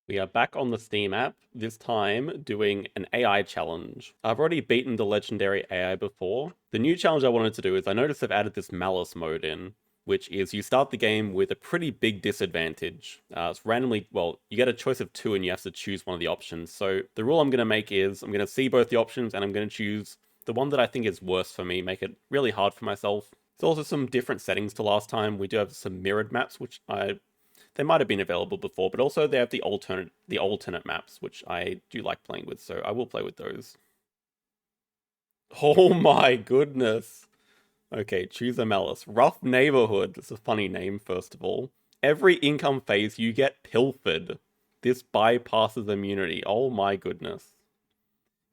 We are back on the Steam app, this time doing an AI challenge. I've already beaten the legendary AI before. The new challenge I wanted to do is I noticed they've added this malus mode in, which is you start the game with a pretty big disadvantage. It's randomly, well, you get a choice of two and you have to choose one of the options. So the rule I'm going to make is I'm going to see both the options and I'm going to choose the one that I think is worse for me, make it really hard for myself. There's also some different settings to last time. We do have some mirrored maps, which they might have been available before, but also they have the alternate maps, which I do like playing with, so I will play with those. Oh my goodness. Okay, choose a malus. Rough neighborhood. It's a funny name, first of all. Every income phase, you get pilfered. This bypasses immunity. Oh my goodness.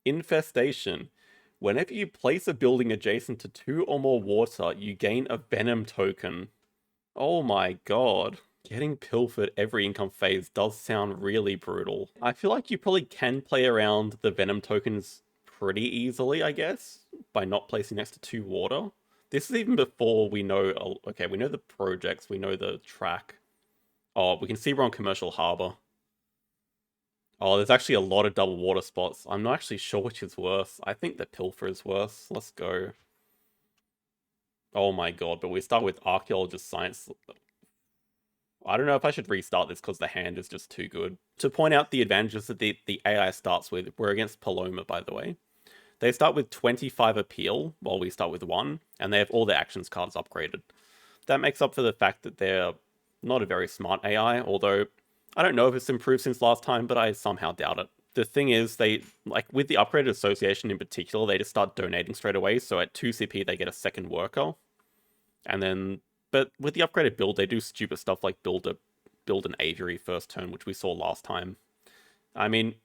Infestation. Whenever you place a building adjacent to two or more water, you gain a venom token. Oh my god. Getting pilfered every income phase does sound really brutal. I feel like you probably can play around the Venom tokens pretty easily, I guess, by not placing next to two water. This is even before we know, okay, we know the projects, we know the track. Oh, we can see we're on Commercial Harbor. Oh, there's actually a lot of double water spots. I'm not actually sure which is worse. I think the Pilfer is worse. Let's go. Oh my god, but we start with Archaeologist Science. I don't know if I should restart this because the hand is just too good. To point out the advantages that the AI starts with, we're against Paloma, by the way. They start with 25 appeal, while we start with 1, and they have all their actions cards upgraded. That makes up for the fact that they're not a very smart AI, although I don't know if it's improved since last time, but I somehow doubt it. The thing is, they, like, with the upgraded association in particular, they just start donating straight away, so at 2 CP they get a second worker, and then but with the upgraded build, they do stupid stuff like build an aviary first turn, which we saw last time. I mean,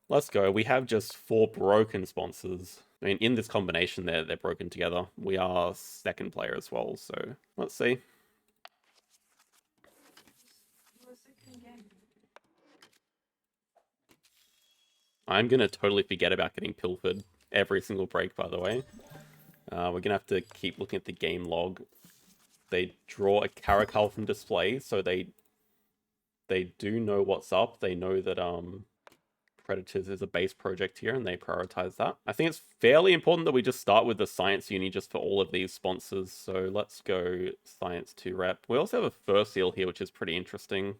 let's go. We have just 4 broken sponsors. I mean, in this combination, they're broken together. We are second player as well, so let's see. I'm gonna totally forget about getting pilfered every single break, by the way. We're gonna have to keep looking at the game log. They draw a caracal from display, so they do know what's up. They know that Predators is a base project here, and they prioritize that. I think it's fairly important that we just start with the Science Uni just for all of these sponsors. So let's go Science 2 rep. We also have a Fur Seal here, which is pretty interesting.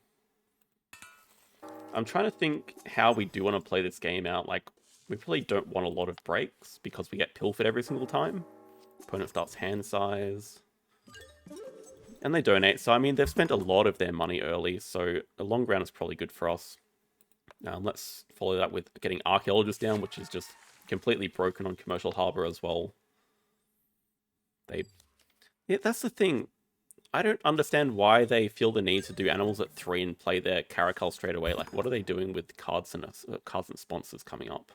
I'm trying to think how we do want to play this game out. Like, we probably don't want a lot of breaks because we get pilfered every single time. Opponent starts hand size. And they donate, so I mean, they've spent a lot of their money early, so a long round is probably good for us. Let's follow that with getting Archaeologist down, which is just completely broken on Commercial Harbor as well. Yeah, that's the thing. I don't understand why they feel the need to do animals at 3 and play their Caracal straight away. Like, what are they doing with cards and sponsors coming up?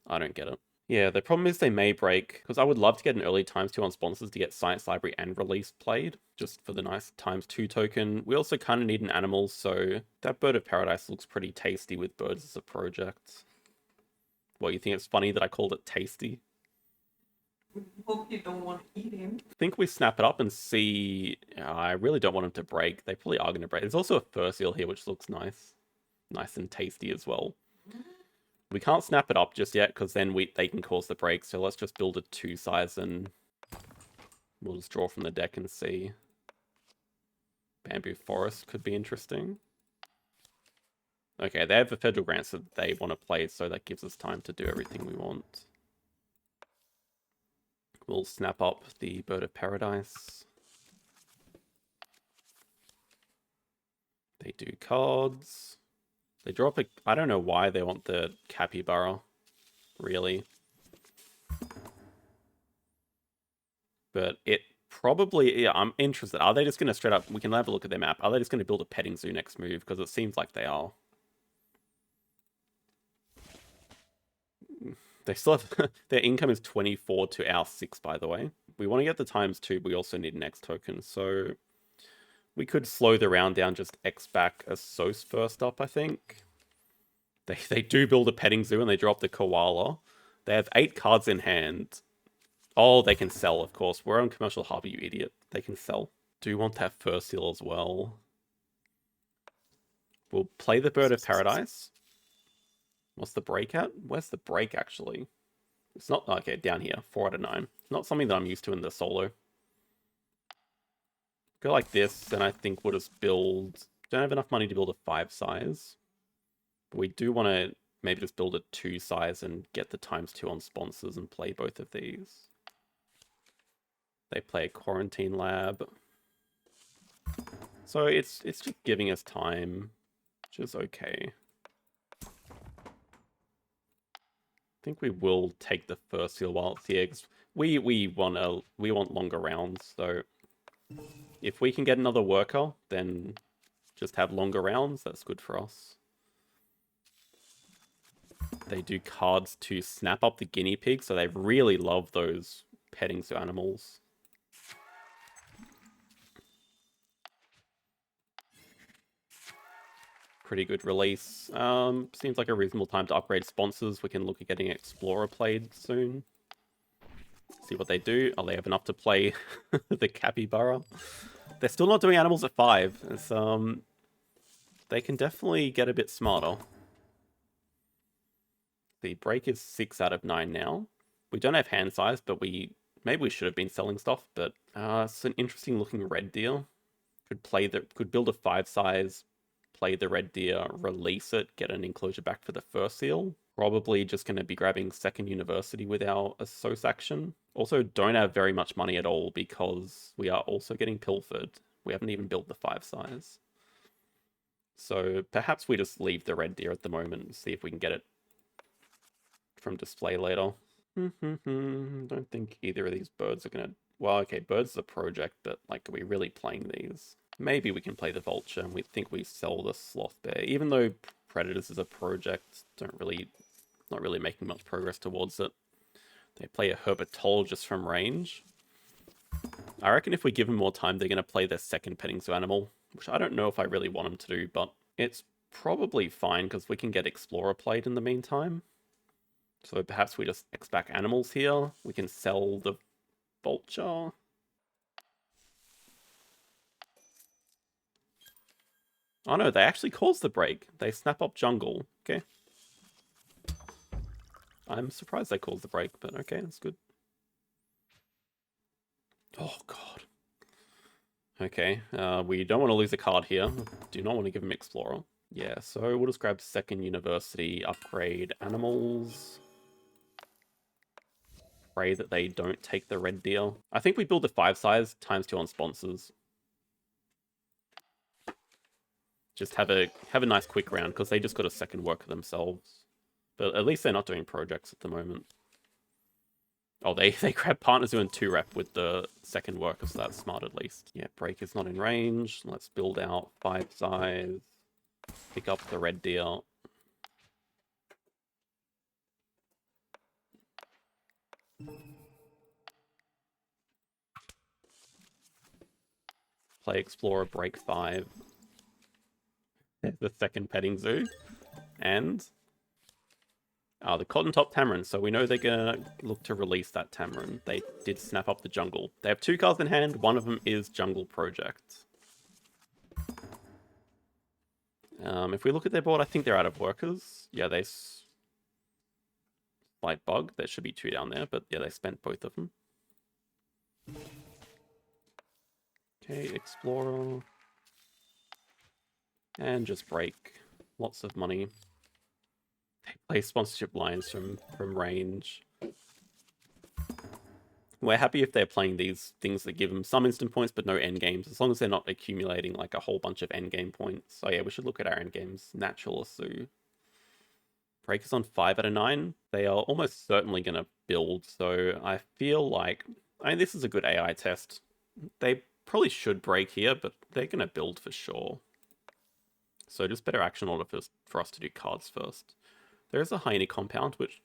I don't get it. Yeah, the problem is they may break, because I would love to get an early ×2 on sponsors to get Science Library and Release played, just for the nice ×2 token. We also kind of need an animal, so that Bird of Paradise looks pretty tasty with birds as a project. Well, you think it's funny that I called it tasty? Hope you don't want to eat him. I think we snap it up and see... I really don't want them to break. They probably are going to break. There's also a Fur Seal here, which looks nice. Nice and tasty as well. We can't snap it up just yet, because then they can cause the break, so let's just build a 2 size and we'll just draw from the deck and see. Bamboo Forest could be interesting. Okay, they have a federal grant that they want to play, so that gives us time to do everything we want. We'll snap up the Bird of Paradise. They do cards. They drop a... I don't know why they want the Capybara, really. But it probably... Yeah, I'm interested. Are they just going to straight up... We can have a look at their map. Are they just going to build a petting zoo next move? Because it seems like they are. They still have... Their income is 24 to our 6, by the way. We want to get the ×2, but we also need an X token, so... We could slow the round down, just X back a Sos first up, I think. They do build a petting zoo and they drop the koala. They have 8 cards in hand. Oh, they can sell, of course. We're on Commercial Harbor, you idiot. They can sell. Do want to have Fur Seal as well. We'll play the Bird of Paradise. What's the break at? Where's the break, actually? It's not... Okay, down here. 4 out of 9. Not something that I'm used to in the solo. Go like this, and I think we'll just build... Don't have enough money to build a 5 size. But we do want to maybe just build a 2 size and get the ×2 on sponsors and play both of these. They play a quarantine lab. So it's just giving us time, which is okay. I think we will take the first seal while it's here, 'cause we want longer rounds. So if we can get another worker, then just have longer rounds. That's good for us. They do cards to snap up the guinea pig, so they really love those petting to animals. Pretty good release. Seems like a reasonable time to upgrade sponsors. We can look at getting Explorer played soon. See what they do. Oh, they have enough to play the capybara. They're still not doing animals at 5. It's, they can definitely get a bit smarter. The break is 6 out of 9 now. We don't have hand size, but maybe we should have been selling stuff. But it's an interesting looking red deer. Could build a 5 size, play the red deer, release it, get an enclosure back for the first seal. Probably just going to be grabbing second university with our Assos action. Also, don't have very much money at all because we are also getting pilfered. We haven't even built the 5 size. So perhaps we just leave the red deer at the moment and see if we can get it from display later. Don't think either of these birds are going to... Well, okay, birds is a project, but like, are we really playing these? Maybe we can play the vulture and we think we sell the sloth bear. Even though predators is a project, not really making much progress towards it. They play a herpetologist from range. I reckon if we give them more time, they're going to play their second petting zoo animal, which I don't know if I really want them to do, but it's probably fine because we can get Explorer played in the meantime. So perhaps we just X-back animals here. We can sell the vulture. Oh no, they actually cause the break. They snap up jungle. Okay. I'm surprised they caused the break, but okay, that's good. Oh god. Okay, we don't want to lose a card here. Do not want to give him Explorer. Yeah, so we'll just grab second university, upgrade animals. Pray that they don't take the red deer. I think we build a 5 size, ×2 on sponsors. Just have a nice quick round, because they just got a second worker themselves. But at least they're not doing projects at the moment. Oh, they grab partners doing 2 rep with the second worker, so that's smart at least. Yeah, break is not in range. Let's build out 5 size. Pick up the red deer. Play Explorer, break 5. The second petting zoo. And the cotton top tamarin, so we know they're gonna look to release that tamarin. They did snap up the jungle. They have 2 cards in hand, one of them is Jungle Project. If we look at their board, I think they're out of workers. Yeah, they... Slight bug, there should be 2 down there, but yeah, they spent both of them. Okay, Explorer. And just break. Lots of money. They play sponsorship lines from range. We're happy if they're playing these things that give them some instant points but no end games, as long as they're not accumulating like a whole bunch of end game points. So yeah, we should look at our end games. Natural Zoo. Break is on 5 out of 9. They are almost certainly going to build, so I feel like... I mean, this is a good AI test. They probably should break here, but they're going to build for sure. So just better action order for us to do cards first. There is a Hyena compound, which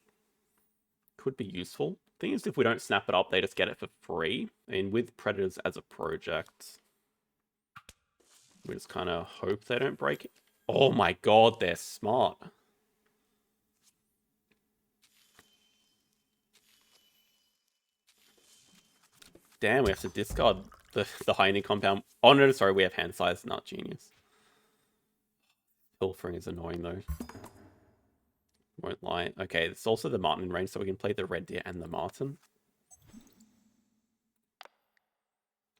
could be useful. Thing is, if we don't snap it up, they just get it for free. I mean, with Predators as a project, we just kind of hope they don't break it. Oh my god, they're smart. Damn, we have to discard the Hyena compound. Oh no, sorry, we have hand size, not genius. Pilfering is annoying though. Won't lie. Okay, it's also the marten in range, so we can play the red deer and the marten.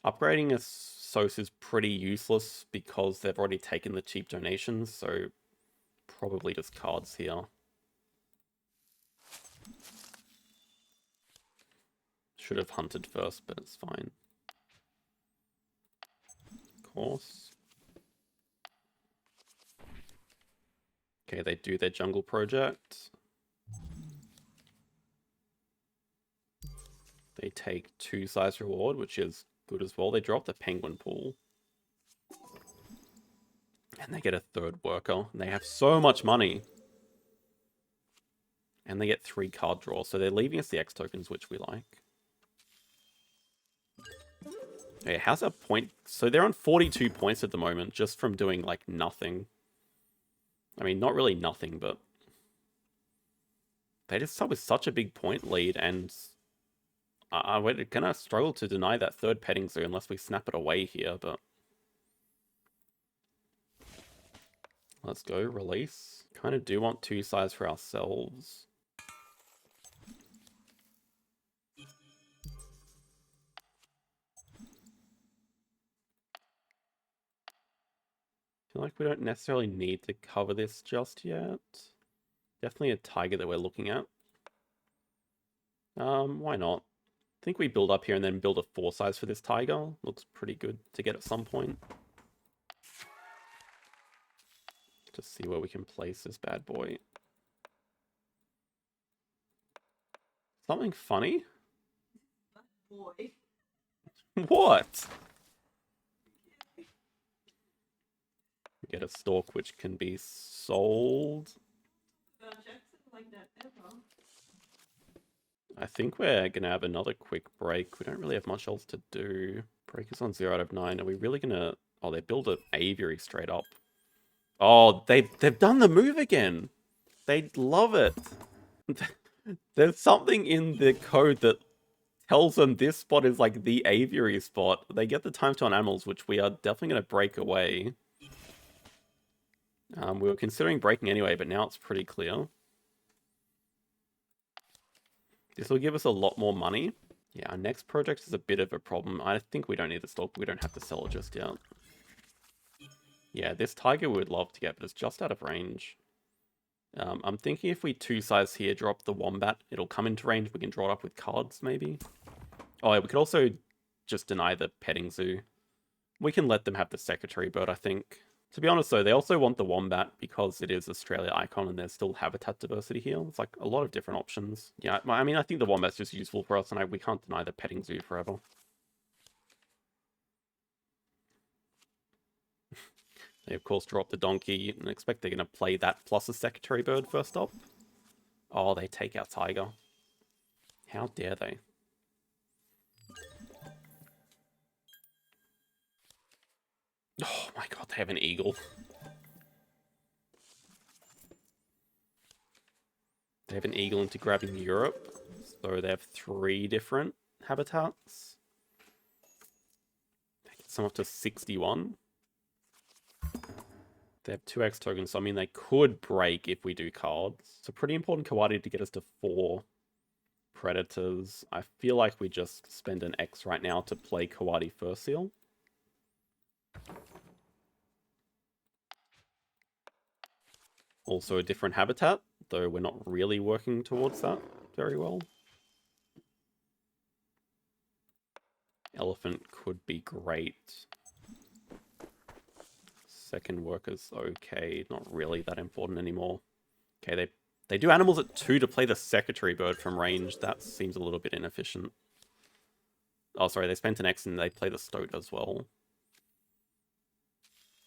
Upgrading a Sos is pretty useless because they've already taken the cheap donations, so probably just cards here. Should have hunted first, but it's fine. Of course. Okay, they do their jungle project. They take 2 size reward, which is good as well. They drop the penguin pool. And they get a 3rd worker. And they have so much money. And they get 3 card draws. So they're leaving us the X tokens, which we like. Okay, how's that point? So they're on 42 points at the moment, just from doing, like, nothing. I mean, not really nothing, but... They just start with such a big point lead, and... we're gonna struggle to deny that 3rd petting zoo unless we snap it away here, but... Let's go, release. Kind of do want 2 size for ourselves. I feel like we don't necessarily need to cover this just yet. Definitely a tiger that we're looking at. Why not? I think we build up here and then build a 4 size for this tiger. Looks pretty good to get at some point. Just see where we can place this bad boy. Something funny? Boy. What? Get a stalk which can be sold. Jackson like that ever. I think we're going to have another quick break. We don't really have much else to do. Break is on 0 out of 9. Are we really going to... Oh, they build an aviary straight up. Oh, they've done the move again. They love it. There's something in the code that tells them this spot is like the aviary spot. They get the time to on animals, which we are definitely going to break away. We were considering breaking anyway, but now it's pretty clear. This will give us a lot more money. Yeah, our next project is a bit of a problem. I think we don't need the stock. We don't have to sell it just yet. Yeah, this tiger we would love to get, but it's just out of range. I'm thinking if we 2 size here, drop the wombat, it'll come into range. We can draw it up with cards, maybe. Oh, yeah, we could also just deny the petting zoo. We can let them have the secretary bird, I think. To be honest, though, they also want the wombat because it is Australia icon and there's still habitat diversity here. It's like a lot of different options. Yeah, I mean, I think the wombat's just useful for us, and we can't deny the petting zoo forever. They, of course, drop the donkey and expect they're going to play that plus a secretary bird first up. Oh, they take our tiger. How dare they? Oh my god, they have an eagle. They have an eagle into grabbing Europe. So they have 3 different habitats. They get some up to 61. They have 2 X tokens, so I mean they could break if we do cards. It's a pretty important Kawadi to get us to 4 predators. I feel like we just spend an X right now to play Kawadi first seal. Also a different habitat, though we're not really working towards that very well. Elephant could be great. Second worker's okay, not really that important anymore. Okay, they do animals at 2 to play the secretary bird from range. That seems a little bit inefficient. Oh, sorry, they spent an X and they play the stoat as well.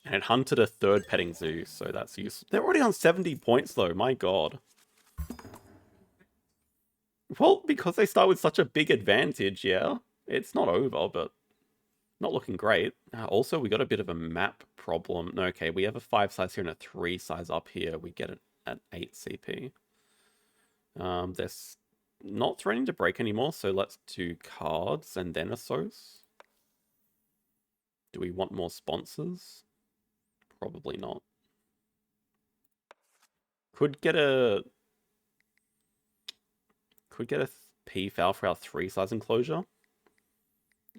And it hunted a 3rd petting zoo, so that's useful. They're already on 70 points, though. My god. Well, because they start with such a big advantage, yeah. It's not over, but not looking great. Also, we got a bit of a map problem. No, okay, we have a 5 size here and a 3 size up here. We get it at 8 CP. They're not threatening to break anymore, so let's do cards and then a SOS. Do we want more sponsors? Probably not. Could get a P foul for our 3-size enclosure.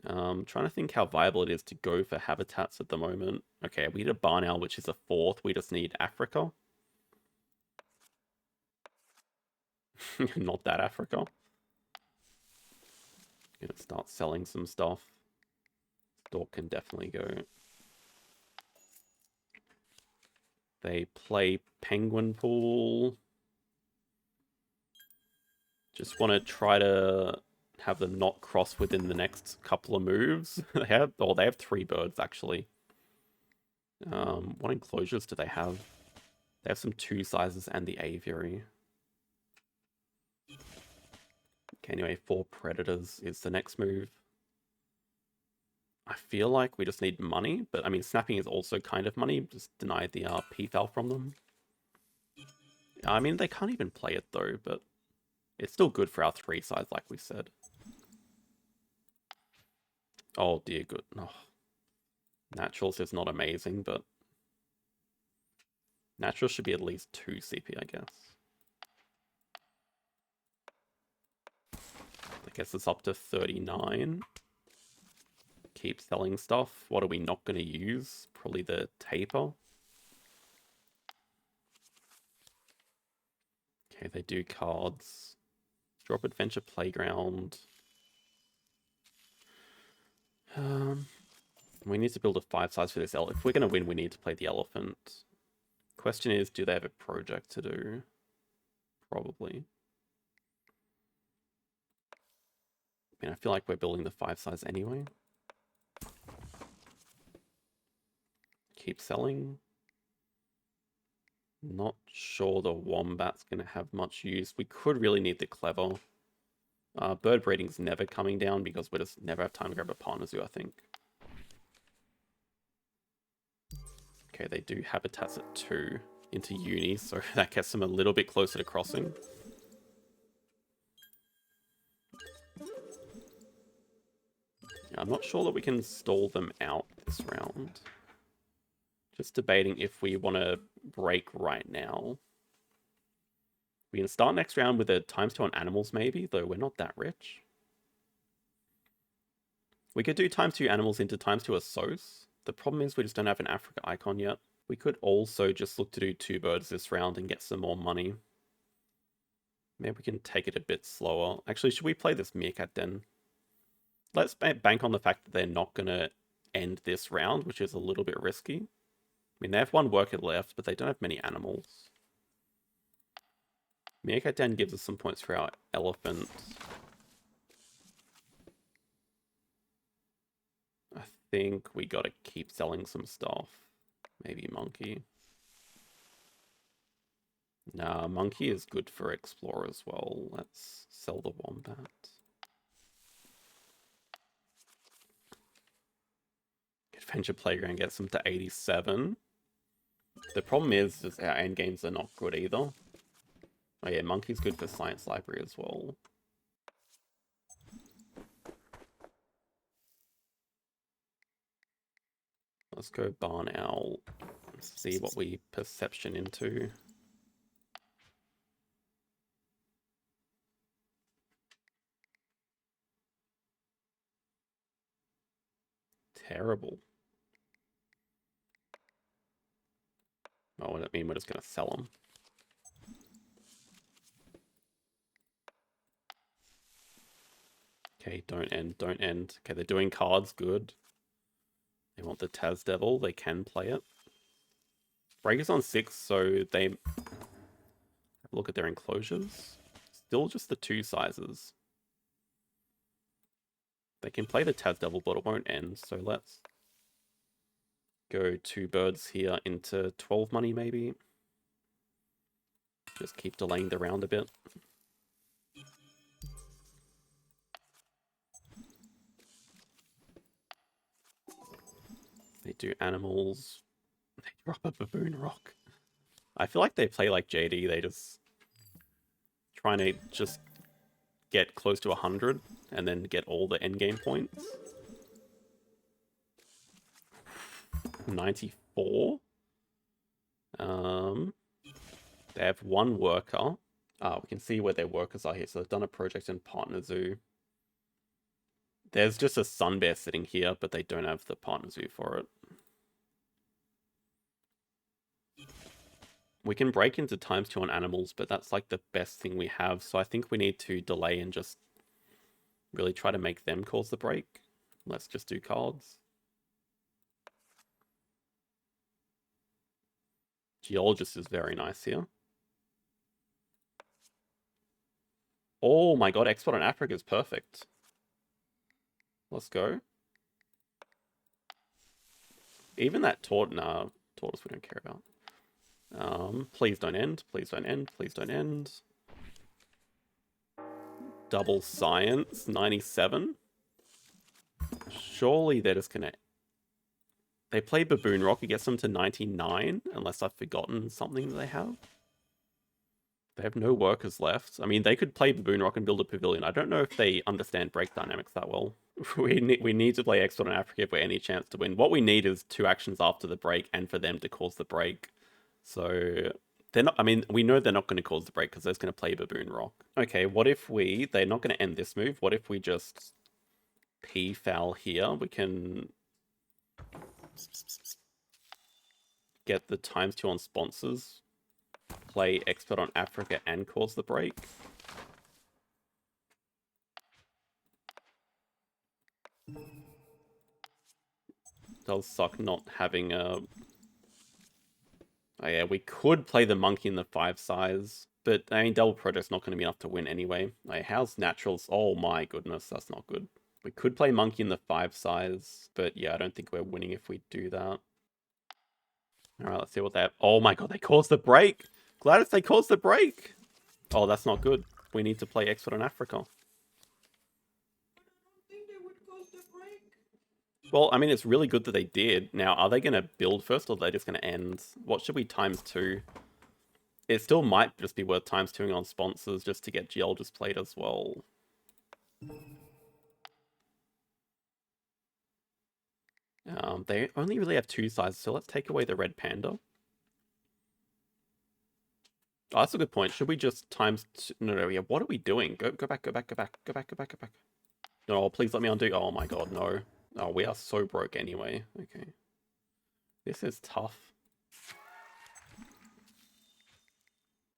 Trying to think how viable it is to go for habitats at the moment. Okay, we need a barn owl, which is a 4th. We just need Africa. Not that Africa. Gonna start selling some stuff. Stork can definitely go. They play Penguin Pool. Just want to try to have them not cross within the next couple of moves. They have 3 birds actually. What enclosures do they have? They have some 2 sizes and the aviary. Okay, anyway, 4 predators is the next move. I feel like we just need money, but I mean, snapping is also kind of money. Just deny the P-Fal from them. I mean, they can't even play it though, but it's still good for our 3 sides, like we said. Oh dear, good. Oh. Naturals is not amazing, but Naturals should be at least 2 CP, I guess. That gets us up to 39. Keep selling stuff. What are we not going to use? Probably the taper. Okay, they do cards. Drop Adventure Playground. We need to build a 5 size for this elephant. If we're going to win, we need to play the elephant. Question is, do they have a project to do? Probably. I mean, I feel like we're building the 5 size anyway. Keep selling. Not sure the Wombat's going to have much use. We could really need the Clever. Bird breeding's never coming down because we just never have time to grab a partner zoo, I think. Okay, they do habitats at 2 into uni, so that gets them a little bit closer to crossing. I'm not sure that we can stall them out this round. Just debating if we want to break right now. We can start next round with a ×2 on animals maybe, though we're not that rich. We could do ×2 animals into ×2 Asos. The problem is we just don't have an Africa icon yet. We could also just look to do 2 birds this round and get some more money. Maybe we can take it a bit slower. Actually, should we play this Meerkat Den? Let's bank on the fact that they're not going to end this round, which is a little bit risky. I mean, they have 1 worker left, but they don't have many animals. Meerkat Den gives us some points for our elephant. I think we gotta keep selling some stuff. Maybe monkey. Nah, monkey is good for explorer as well. Let's sell the wombat. Adventure Playground gets them to 87. The problem is our endgames are not good either. Oh yeah, monkey's good for science library as well. Let's go barn owl. Let's see what we perception into. Terrible. Oh, what does that mean? We're just going to sell them. Okay, don't end, don't end. Okay, they're doing cards, good. They want the Taz Devil, they can play it. Break is on 6, so they have a look at their enclosures. Still just the 2 sizes. They can play the Taz Devil, but it won't end, so let's go 2 birds here into 12 money, maybe. Just keep delaying the round a bit. They do animals. They drop a baboon rock. I feel like they play like JD. They just trying to just get close to 100 and then get all the endgame points. 94. They have one worker. We can see where their workers are here. So they've done a project in Partner Zoo. There's just a sun bear sitting here, but they don't have the Partner Zoo for it. We can break into ×2 on animals, but that's like the best thing we have. So I think we need to delay and just really try to make them cause the break. Let's just do cards. Geologist is very nice here. Oh my god, Export on Africa is perfect. Let's go. Even that tortoise we don't care about. Please don't end. Please don't end. Please don't end. Double science, 97. Surely they're just gonna... They play Baboon Rock, it gets them to 99, unless I've forgotten something that they have. They have no workers left. I mean, they could play Baboon Rock and build a pavilion. I don't know if they understand break dynamics that well. We need to play Export on Africa if we're any chance to win. What we need is 2 actions after the break and for them to cause the break. So they're not, I mean, we know they're not going to cause the break because they're just going to play Baboon Rock. Okay, what if they're not going to end this move. What if we just P-foul here? We can get the ×2 on sponsors, play Expert on Africa and cause the break. Does suck not having a... Oh yeah, we could play the monkey in the 5 size, but I mean, double project's not going to be enough to win anyway. Like, how's naturals? Oh my goodness, that's not good. We could play monkey in the 5 size, but yeah, I don't think we're winning if we do that. Alright, let's see what they have. Oh my god, they caused the break! Gladys, they caused the break! Oh, that's not good. We need to play Expert on Africa. Well, I mean, it's really good that they did. Now, are they going to build first, or are they just going to end? What should we ×2? It still might just be worth ×2ing on sponsors just to get Geologist played as well. They only really have 2 sizes, so let's take away the red panda. Oh, that's a good point. Should we just No, yeah, what are we doing? Go back. No, please let me undo. Oh my god, no. Oh, we are so broke anyway. Okay. This is tough.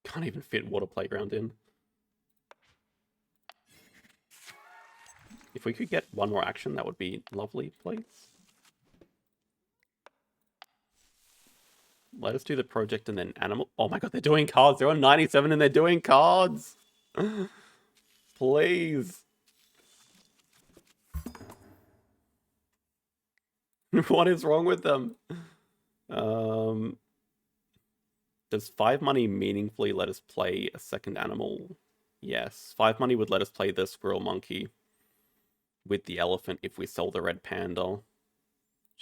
Can't even fit Water Playground in. If we could get one more action, that would be lovely, please. Let us do the project and then animal. Oh my god, they're doing cards. They're on 97 and they're doing cards. Please. What is wrong with them? Does 5 money meaningfully let us play a second animal? Yes. 5 money would let us play the squirrel monkey with the elephant if we sell the red panda.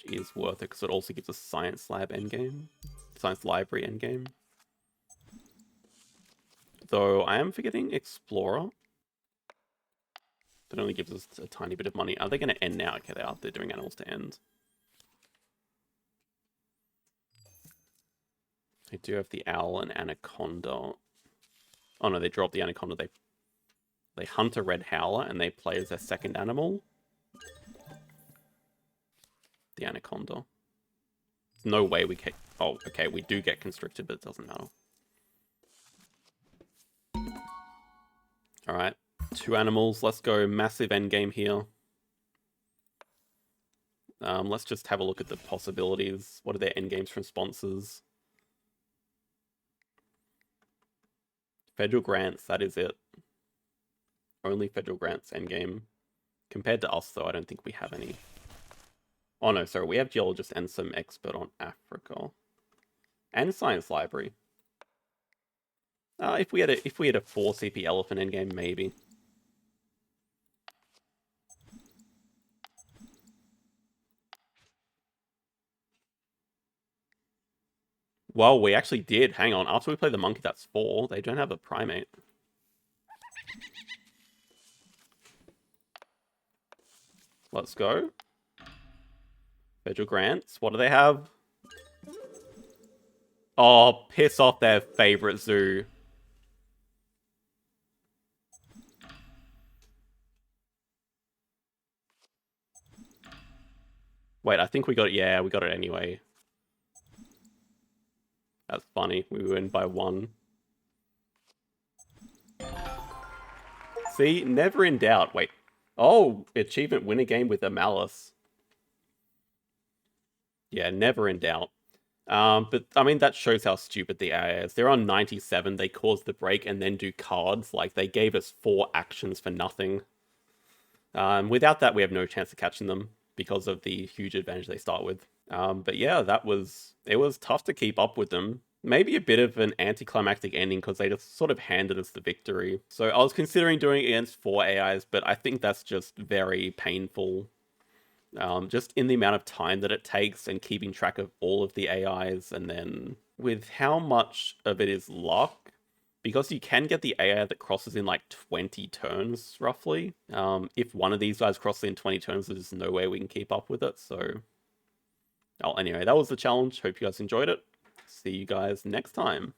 Which is worth it because it also gives us science lab endgame. Science library endgame. Though I am forgetting explorer. That only gives us a tiny bit of money. Are they going to end now? Okay, they are. They're doing animals to end. They do have the owl and anaconda. Oh no, they dropped the anaconda. They hunt a red howler and they play as their second animal. The anaconda. There's no way we can... Oh, okay, we do get constricted, but it doesn't matter. Alright, 2 animals. Let's go massive endgame here. Let's just have a look at the possibilities. What are their endgames from sponsors? Federal grants, that is it. Only federal grants endgame. Compared to us, though, I don't think we have any. Oh no, sorry, we have Geologist and some Expert on Africa. And Science Library. If we had a 4 CP Elephant endgame, maybe. Well, we actually did. Hang on. After we play the monkey, that's 4. They don't have a primate. Let's go. Federal grants. What do they have? Oh, piss off their favorite zoo. Wait, I think we got it. Yeah, we got it anyway. That's funny. We win by 1. See, never in doubt. Wait. Oh, achievement win a game with a malus. Yeah, never in doubt. But I mean, that shows how stupid the AI is. They're on 97, they cause the break and then do cards. Like, they gave us 4 actions for nothing. Without that, we have no chance of catching them because of the huge advantage they start with. But yeah, it was tough to keep up with them. Maybe a bit of an anticlimactic ending because they just sort of handed us the victory. So I was considering doing it against 4 AIs, but I think that's just very painful. Just in the amount of time that it takes and keeping track of all of the AIs, and then with how much of it is luck, because you can get the AI that crosses in like 20 turns roughly. If one of these guys crosses in 20 turns, there's no way we can keep up with it. So, oh, anyway, that was the challenge. Hope you guys enjoyed it. See you guys next time.